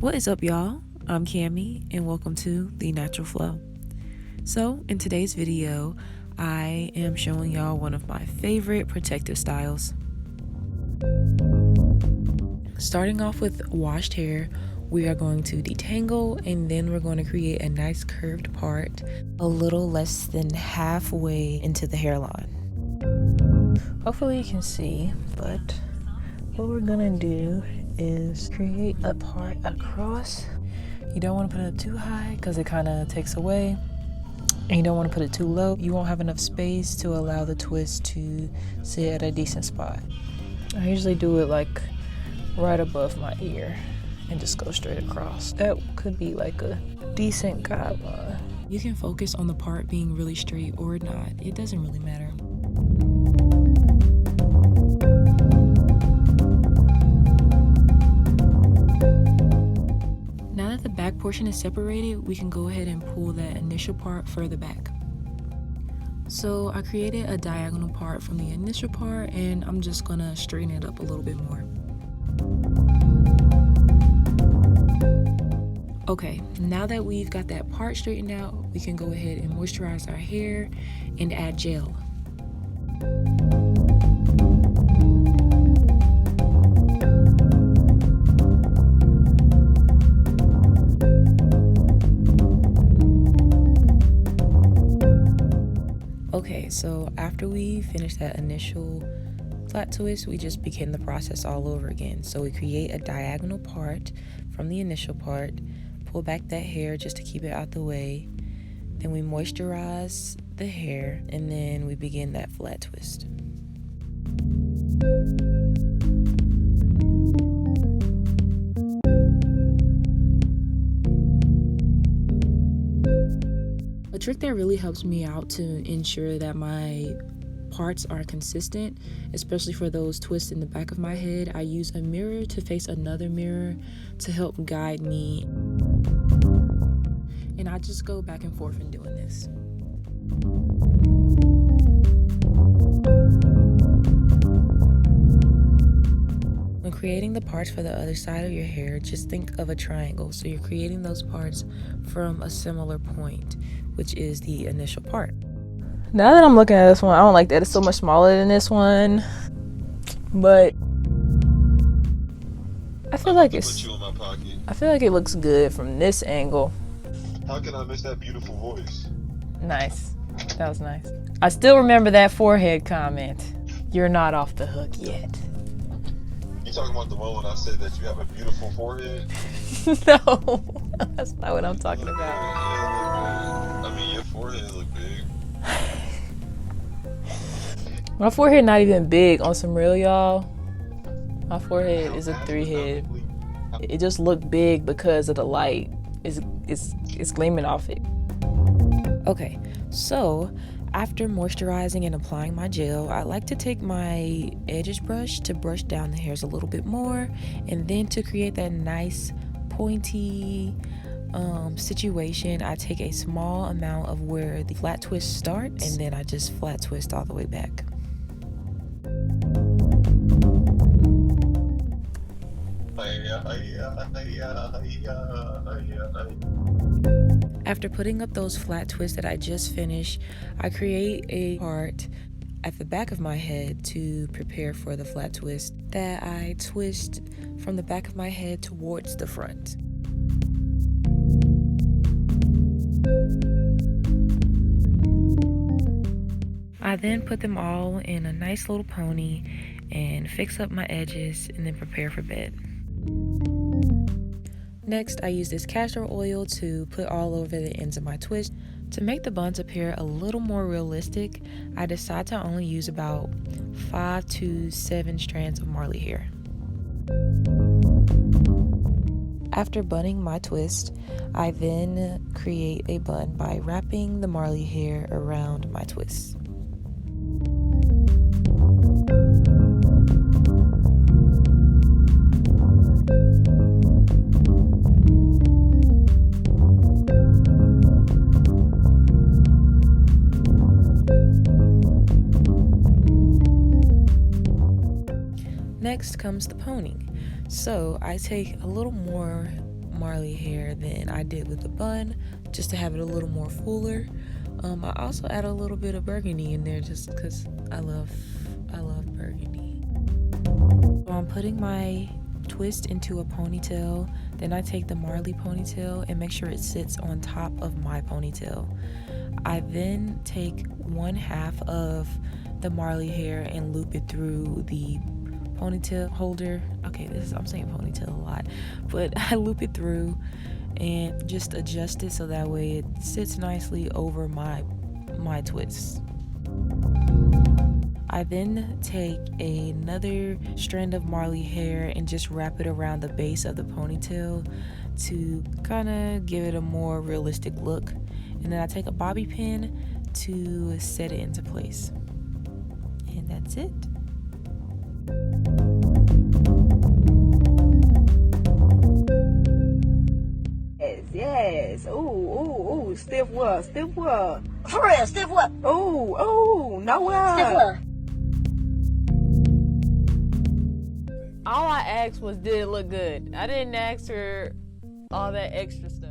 What is up, y'all? I'm Cammie, and welcome to The Natural Flow. So, in today's video, I am showing y'all one of my favorite protective styles. Starting off with washed hair, we are going to detangle, and then we're going to create a nice curved part a little less than halfway into the hairline. Hopefully you can see, but what we're gonna do is create a part across. You don't want to put it up too high because it kind of takes away, and you don't want to put it too low. You won't have enough space to allow the twist to sit at a decent spot. I usually do it like right above my ear and just go straight across. That could be like a decent guideline. You can focus on the part being really straight or not. It doesn't really matter. Portion is separated, we can go ahead and pull that initial part further back. So I created a diagonal part from the initial part, and I'm just gonna straighten it up a little bit more. Okay, now that we've got that part straightened out, we can go ahead and moisturize our hair and add gel. Okay, so after we finish that initial flat twist, we just begin the process all over again. So we create a diagonal part from the initial part, pull back that hair just to keep it out the way, then we moisturize the hair, and then we begin that flat twist. A trick that really helps me out to ensure that my parts are consistent, especially for those twists in the back of my head, I use a mirror to face another mirror to help guide me. And I just go back and forth in doing this. When creating the parts for the other side of your hair, just think of a triangle. So you're creating those parts from a similar point, which is the initial part. Now that I'm looking at this one, I don't like that it's so much smaller than this one, but I feel like it looks good from this angle. How can I miss that beautiful voice? Nice. That was nice. I still remember that forehead comment. You're not off the hook yet. You talking about the one when I said that you have a beautiful forehead? No, that's not what I'm talking about. I mean, your forehead look big. My forehead not even big on some real, y'all. My forehead is a 3-head. It just looked big because of the light. It's gleaming off it. Okay, so after moisturizing and applying my gel, I like to take my edges brush to brush down the hairs a little bit more, and then to create that nice pointy situation, I take a small amount of where the flat twist starts, and then I just flat twist all the way back. After putting up those flat twists that I just finished, I create a part at the back of my head to prepare for the flat twist that I twist from the back of my head towards the front. I then put them all in a nice little pony and fix up my edges and then prepare for bed. Next, I use this castor oil to put all over the ends of my twist. To make the buns appear a little more realistic, I decide to only use about 5 to 7 strands of marley hair. After bunning my twist, I then create a bun by wrapping the marley hair around my twist. Next comes the ponying. So I take a little more Marley hair than I did with the bun, just to have it a little more fuller. I also add a little bit of burgundy in there just because I love burgundy. So I'm putting my twist into a ponytail. Then I take the Marley ponytail and make sure it sits on top of my ponytail. I then take 1/2 of the Marley hair and loop it through the ponytail holder. Okay, I'm saying ponytail a lot, but I loop it through and just adjust it so that way it sits nicely over my twists. I then take another strand of Marley hair and just wrap it around the base of the ponytail to kind of give it a more realistic look. And then I take a bobby pin to set it into place. And that's it. Yes. Ooh. Stiff what? For real, stiff what? Ooh. No what? Stiff what? All I asked was, did it look good? I didn't ask her all that extra stuff.